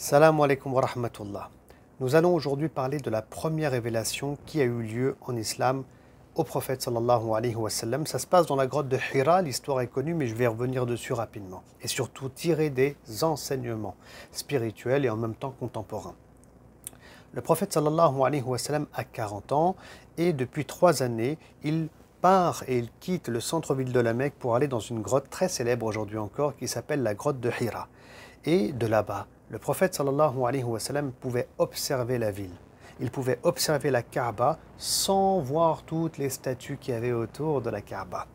Salam alaikum wa rahmatullah. Nous allons aujourd'hui parler de la première révélation qui a eu lieu en islam au prophète sallallahu alayhi wa sallam. Ça se passe dans la grotte de Hira, l'histoire est connue mais je vais revenir dessus rapidement. Et surtout tirer des enseignements spirituels et en même temps contemporains. Le prophète sallallahu alayhi wa sallam a 40 ans et depuis 3 années, il part et il quitte le centre-ville de la Mecque pour aller dans une grotte très célèbre aujourd'hui encore qui s'appelle la grotte de Hira. Et de là-bas, le prophète sallallahu alayhi wa sallam pouvait observer la ville. Il pouvait observer la Kaaba sans voir toutes les statues qu'il y avait autour de la Kaaba.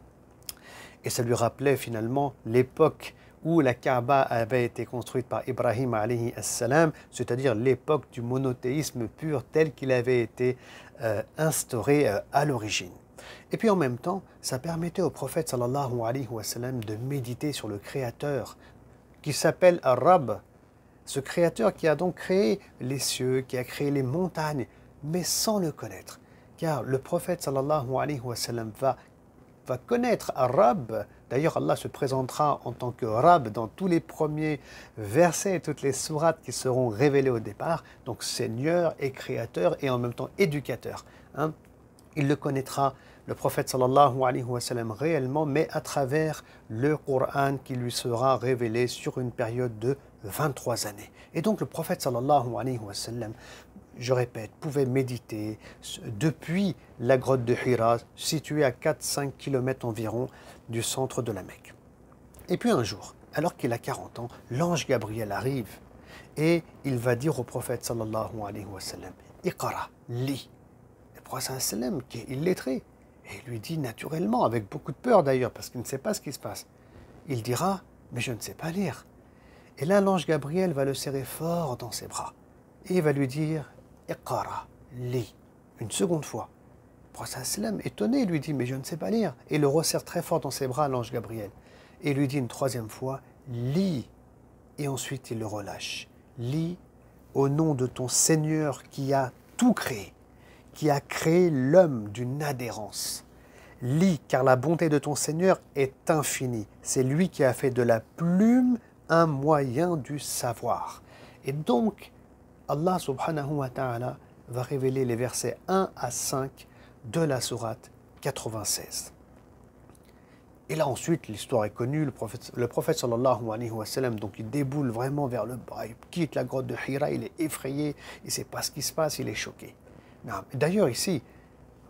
Et ça lui rappelait finalement l'époque où la Kaaba avait été construite par Ibrahim alayhi salam, c'est-à-dire l'époque du monothéisme pur tel qu'il avait été instauré à l'origine. Et puis en même temps, ça permettait au prophète sallallahu alayhi wa sallam de méditer sur le Créateur qui s'appelle Ar-Rabb, ce Créateur qui a donc créé les cieux, qui a créé les montagnes, mais sans le connaître. Car le prophète sallallahu alayhi wa sallam va connaître Ar-Rabb. D'ailleurs, Allah se présentera en tant que Rabb dans tous les premiers versets, toutes les sourates qui seront révélées au départ. Donc Seigneur et Créateur et en même temps éducateur. Il le connaîtra, le prophète sallallahu alayhi wa sallam, réellement, mais à travers le Coran qui lui sera révélé sur une période de 23 années. Et donc le prophète sallallahu alayhi wa sallam, je répète, pouvait méditer depuis la grotte de Hira, située à 4-5 km environ du centre de la Mecque. Et puis un jour, alors qu'il a 40 ans, l'ange Gabriel arrive et il va dire au prophète sallallahu alayhi wa sallam, « Iqra, lis ». Le prophète sallallahu alayhi wa sallam, qui est illettré, et il lui dit naturellement, avec beaucoup de peur d'ailleurs, parce qu'il ne sait pas ce qui se passe, il dira, « Mais je ne sais pas lire ». Et là, l'ange Gabriel va le serrer fort dans ses bras et il va lui dire « Iqra, lis » une seconde fois. Le prophète sallam, étonné, lui dit « Mais je ne sais pas lire ». Et le resserre très fort dans ses bras, l'ange Gabriel. Et lui dit une troisième fois « Lis ». Et ensuite, il le relâche. « Lis au nom de ton Seigneur qui a tout créé, qui a créé l'homme d'une adhérence. Lis, car la bonté de ton Seigneur est infinie. C'est lui qui a fait de la plume un moyen du savoir. » Et donc, Allah subhanahu wa ta'ala va révéler les versets 1 à 5 de la sourate 96. Et là ensuite, l'histoire est connue, le prophète sallallahu alayhi wa sallam, donc il déboule vraiment vers le bas, il quitte la grotte de Hira, il est effrayé, il ne sait pas ce qui se passe, il est choqué. D'ailleurs ici,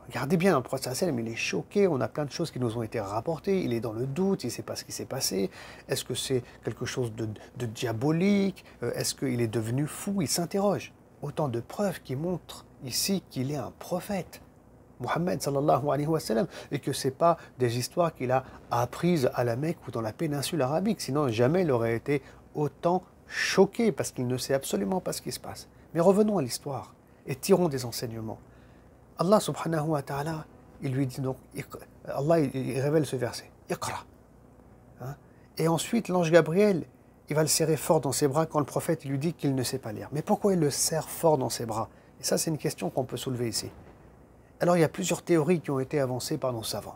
regardez bien, le prophète sallam, il est choqué, on a plein de choses qui nous ont été rapportées, il est dans le doute, il ne sait pas ce qui s'est passé, est-ce que c'est quelque chose de diabolique, est-ce qu'il est devenu fou, il s'interroge. Autant de preuves qui montrent ici qu'il est un prophète, Mohammed sallallahu alayhi wa sallam, et que ce n'est pas des histoires qu'il a apprises à la Mecque ou dans la péninsule arabique, sinon jamais il aurait été autant choqué parce qu'il ne sait absolument pas ce qui se passe. Mais revenons à l'histoire et tirons des enseignements. Allah subhanahu wa ta'ala, il lui dit donc, Allah il révèle ce verset, Iqra. Et ensuite l'ange Gabriel, il va le serrer fort dans ses bras quand le prophète il lui dit qu'il ne sait pas lire. Mais pourquoi il le serre fort dans ses bras? Et ça c'est une question qu'on peut soulever ici. Alors il y a plusieurs théories qui ont été avancées par nos savants.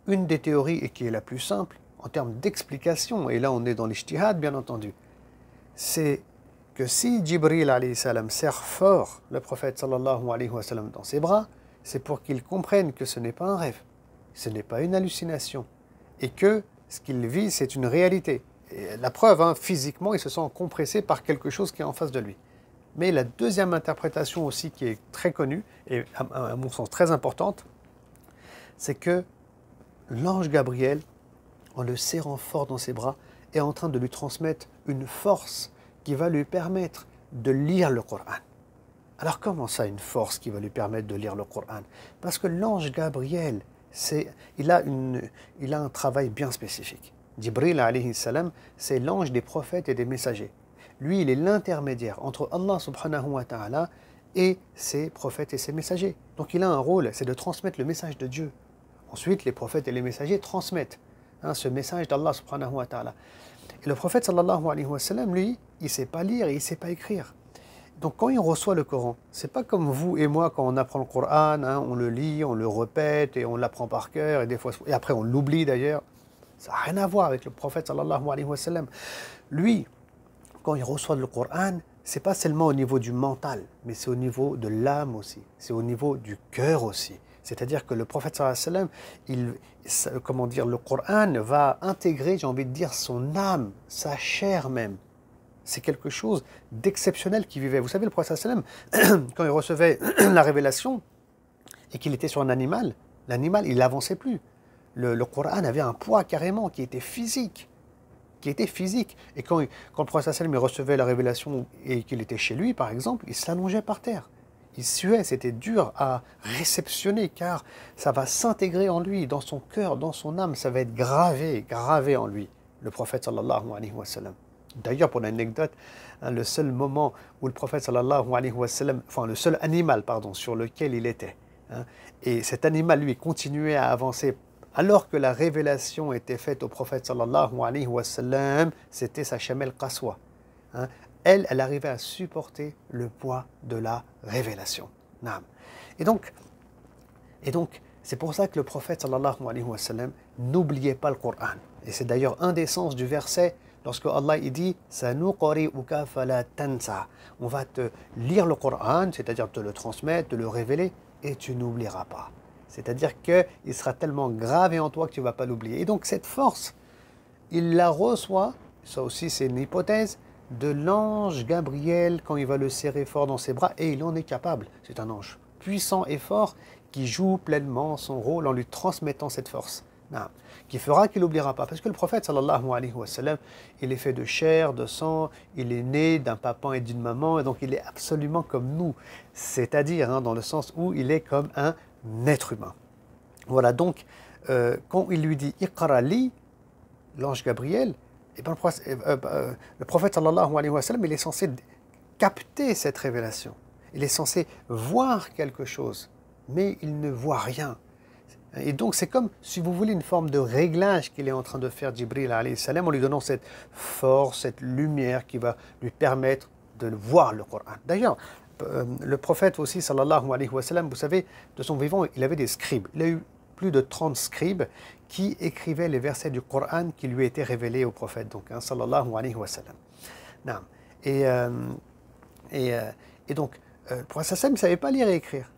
Une des théories, et qui est la plus simple, en termes d'explication, et là on est dans l'ijtihad bien entendu, c'est que si Jibril alayhi salam serre fort le prophète sallallahu alayhi wa sallam dans ses bras, c'est pour qu'il comprenne que ce n'est pas un rêve, ce n'est pas une hallucination, et que ce qu'il vit c'est une réalité. Et la preuve, physiquement, il se sent compressé par quelque chose qui est en face de lui. Mais la deuxième interprétation aussi qui est très connue, et à mon sens très importante, c'est que l'ange Gabriel, en le serrant fort dans ses bras, est en train de lui transmettre une force qui va lui permettre de lire le Coran. Alors comment ça, une force qui va lui permettre de lire le Coran? Parce que l'ange Gabriel, il a un travail bien spécifique. Jibril alayhi salam, c'est l'ange des prophètes et des messagers. Lui, il est l'intermédiaire entre Allah subhanahu wa ta'ala et ses prophètes et ses messagers. Donc il a un rôle, c'est de transmettre le message de Dieu. Ensuite, les prophètes et les messagers transmettent ce message d'Allah subhanahu wa ta'ala. Et le prophète sallallahu alayhi wa sallam, lui, il ne sait pas lire et il ne sait pas écrire. Donc quand il reçoit le Coran, c'est pas comme vous et moi quand on apprend le Coran, on le lit, on le répète et on l'apprend par cœur et après on l'oublie d'ailleurs. Ça n'a rien à voir avec le prophète sallallahu alayhi wa sallam. Lui, quand il reçoit le Coran, c'est pas seulement au niveau du mental, mais c'est au niveau de l'âme aussi, c'est au niveau du cœur aussi. C'est-à-dire que le prophète sallallahu alayhi wa sallam, comment dire, le Coran va intégrer, j'ai envie de dire, son âme, sa chair même. C'est quelque chose d'exceptionnel qu'il vivait. Vous savez, le prophète sallallahu alayhi wa sallam, quand il recevait la révélation et qu'il était sur un animal, l'animal, il n'avançait plus. Le Coran avait un poids carrément qui était physique. Et quand le prophète sallam recevait la révélation et qu'il était chez lui, par exemple, il s'allongeait par terre. Il suait, c'était dur à réceptionner car ça va s'intégrer en lui, dans son cœur, dans son âme, ça va être gravé en lui, le prophète sallallahu alayhi wa sallam. D'ailleurs, pour l'anecdote, le seul moment où le prophète sallallahu alayhi wa sallam, enfin le seul animal, pardon, sur lequel il était, et cet animal, lui, continuait à avancer alors que la révélation était faite au prophète sallallahu alayhi wa sallam, c'était sa chamelle qaswa. Elle arrivait à supporter le poids de la révélation. Et donc, c'est pour ça que le prophète sallallahu alayhi wa sallam n'oubliait pas le Coran. Et c'est d'ailleurs un des sens du verset lorsque Allah il dit « Sanuqari'uka fala tansa » on va te lire le Coran, c'est-à-dire te le transmettre, te le révéler, et tu n'oublieras pas. C'est-à-dire qu'il sera tellement gravé en toi que tu ne vas pas l'oublier. Et donc cette force, il la reçoit, ça aussi c'est une hypothèse, de l'ange Gabriel quand il va le serrer fort dans ses bras, et il en est capable. C'est un ange puissant et fort qui joue pleinement son rôle en lui transmettant cette force. Qui fera qu'il n'oubliera pas. Parce que le prophète sallallahu alayhi wa sallam, il est fait de chair, de sang, il est né d'un papa et d'une maman, et donc il est absolument comme nous. C'est-à-dire dans le sens où il est comme un être humain. Voilà, donc quand il lui dit « Iqra li », l'ange Gabriel, et ben, le prophète sallallahu alayhi wa sallam, il est censé capter cette révélation. Il est censé voir quelque chose, mais il ne voit rien. Et donc c'est comme, si vous voulez, une forme de réglage qu'il est en train de faire Jibril alayhi salam, en lui donnant cette force, cette lumière qui va lui permettre de voir le Coran. D'ailleurs, le prophète aussi, sallallahu alayhi wa sallam, vous savez, de son vivant, il avait des scribes. Il a eu plus de 30 scribes qui écrivaient les versets du Coran qui lui étaient révélés au prophète, donc, sallallahu alayhi wa sallam. Et donc, le prophète sallam ne savait pas lire et écrire.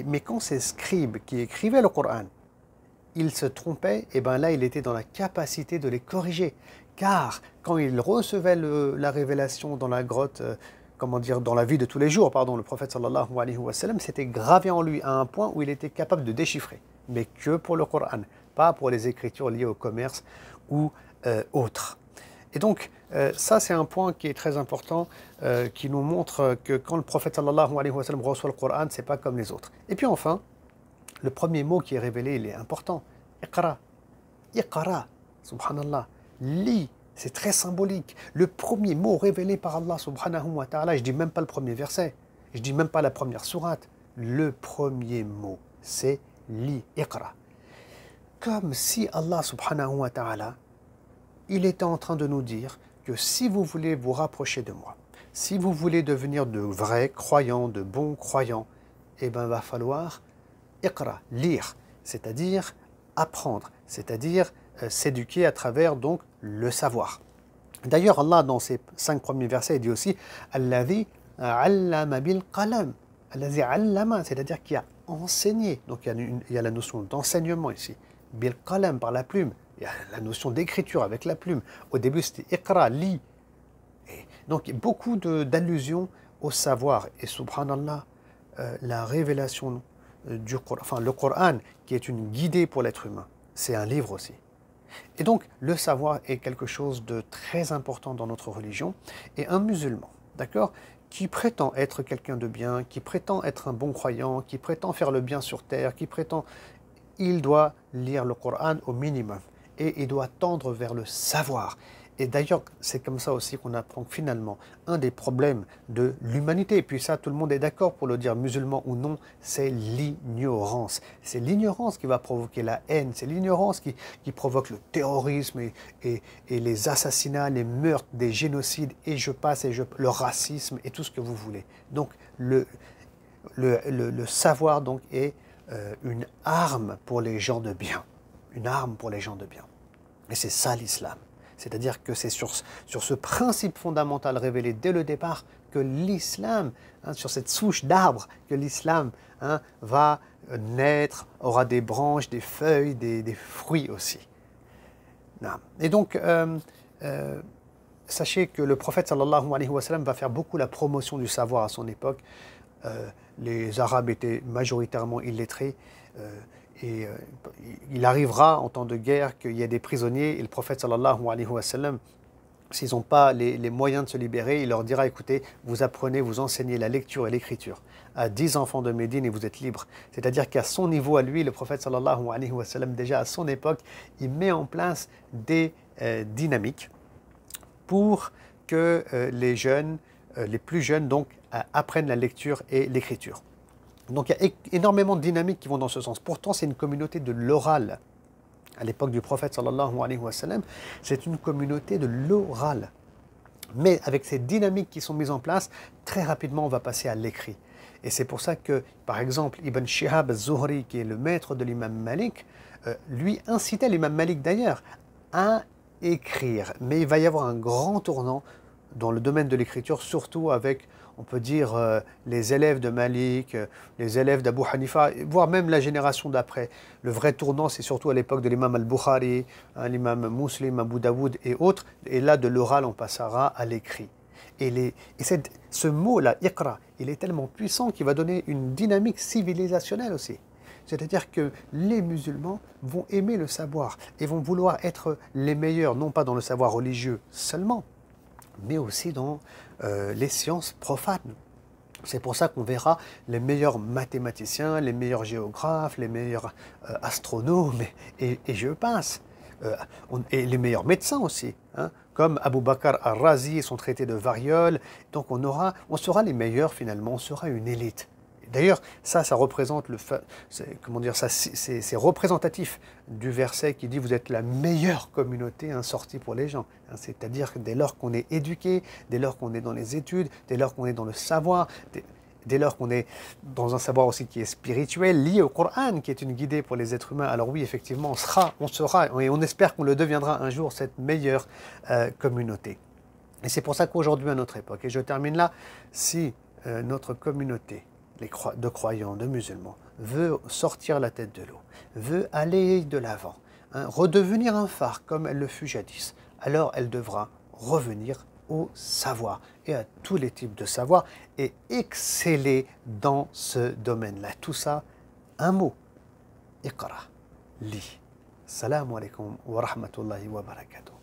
Mais quand ces scribes qui écrivaient le Coran, ils se trompaient, et bien là, il était dans la capacité de les corriger. Car quand il recevait la révélation dans la grotte, comment dire, dans la vie de tous les jours, pardon, le prophète sallallahu alayhi wa sallam, c'était gravé en lui à un point où il était capable de déchiffrer. Mais que pour le Coran, pas pour les écritures liées au commerce ou autres. Et donc, ça c'est un point qui est très important, qui nous montre que quand le prophète sallallahu alayhi wa sallam reçoit le Coran, c'est pas comme les autres. Et puis enfin, le premier mot qui est révélé, il est important. Iqra. Iqra. Subhanallah. Lis. C'est très symbolique. Le premier mot révélé par Allah subhanahu wa ta'ala, je dis même pas le premier verset, je dis même pas la première sourate. Le premier mot, c'est lis. Iqra. Comme si Allah subhanahu wa ta'ala, il était en train de nous dire que si vous voulez vous rapprocher de moi, si vous voulez devenir de vrais croyants, de bons croyants, eh bien, il va falloir iqra, lire, c'est-à-dire apprendre, c'est-à-dire s'éduquer à travers donc le savoir. D'ailleurs, Allah, dans ses 5 premiers versets, il dit aussi « Alladhi allama bil qalam » Alladhi allama, c'est-à-dire qui a enseigné. Donc il y a la notion d'enseignement ici. Bil qalam, par la plume. Il y a la notion d'écriture avec la plume. Au début, c'était iqra, lis. Et donc, beaucoup d'allusions au savoir. Et subhanallah, la révélation du Coran, enfin le Coran, qui est une guidée pour l'être humain, c'est un livre aussi. Et donc, le savoir est quelque chose de très important dans notre religion. Et un musulman, d'accord, qui prétend être quelqu'un de bien, qui prétend être un bon croyant, qui prétend faire le bien sur terre, il doit lire le Coran au minimum. Et il doit tendre vers le savoir. Et d'ailleurs, c'est comme ça aussi qu'on apprend que finalement, un des problèmes de l'humanité, et puis ça, tout le monde est d'accord pour le dire, musulman ou non, c'est l'ignorance. C'est l'ignorance qui va provoquer la haine, c'est l'ignorance qui provoque le terrorisme et les assassinats, les meurtres, des génocides, et je passe, le racisme et tout ce que vous voulez. Donc, le savoir donc, est une arme pour les gens de bien. Une arme pour les gens de bien. Et c'est ça l'islam. C'est-à-dire que c'est sur ce principe fondamental révélé dès le départ que l'islam, sur cette souche d'arbre, que l'islam va naître, aura des branches, des feuilles, des fruits aussi. Et donc, sachez que le prophète sallallahu alayhi wa sallam va faire beaucoup la promotion du savoir à son époque. Les Arabes étaient majoritairement illettrés et il arrivera en temps de guerre qu'il y ait des prisonniers et le prophète sallallahu alayhi wa sallam, s'ils n'ont pas les moyens de se libérer, il leur dira, écoutez, vous apprenez, vous enseignez la lecture et l'écriture à 10 enfants de Médine et vous êtes libres. C'est-à-dire qu'à son niveau à lui, le prophète sallallahu alayhi wa sallam, déjà à son époque, il met en place des dynamiques pour que les jeunes, les plus jeunes donc, apprennent la lecture et l'écriture. Donc il y a énormément de dynamiques qui vont dans ce sens. Pourtant, c'est une communauté de l'oral. À l'époque du prophète sallallahu alayhi wa sallam, c'est une communauté de l'oral. Mais avec ces dynamiques qui sont mises en place, très rapidement on va passer à l'écrit. Et c'est pour ça que, par exemple, Ibn Shihab al-Zuhri, qui est le maître de l'imam Malik, lui incitait l'imam Malik d'ailleurs à écrire. Mais il va y avoir un grand tournant dans le domaine de l'écriture, surtout avec, on peut dire, les élèves de Malik, les élèves d'Abu Hanifa, voire même la génération d'après. Le vrai tournant, c'est surtout à l'époque de l'imam al-Bukhari, l'imam Muslim, Abu Daoud et autres. Et là, de l'oral, on passera à l'écrit. Et ce mot-là, iqra, il est tellement puissant qu'il va donner une dynamique civilisationnelle aussi. C'est-à-dire que les musulmans vont aimer le savoir et vont vouloir être les meilleurs, non pas dans le savoir religieux seulement, mais aussi dans les sciences profanes. C'est pour ça qu'on verra les meilleurs mathématiciens, les meilleurs géographes, les meilleurs astronomes, et je passe. Et les meilleurs médecins aussi, comme Abu Bakr al-Razi et son traité de variole. Donc on sera les meilleurs finalement, on sera une élite. D'ailleurs, ça représente c'est représentatif du verset qui dit vous êtes la meilleure communauté sortie pour les gens. C'est-à-dire que dès lors qu'on est éduqué, dès lors qu'on est dans les études, dès lors qu'on est dans le savoir, dès lors qu'on est dans un savoir aussi qui est spirituel, lié au Coran, qui est une guidée pour les êtres humains, alors oui, effectivement, on sera, et on espère qu'on le deviendra un jour, cette meilleure communauté. Et c'est pour ça qu'aujourd'hui, à notre époque, et je termine là, si notre communauté de croyants, de musulmans, veut sortir la tête de l'eau, veut aller de l'avant, redevenir un phare comme elle le fut jadis, alors elle devra revenir au savoir et à tous les types de savoir et exceller dans ce domaine-là. Tout ça, un mot, iqra, lis. Salam alaikum wa rahmatullahi wa barakatuh.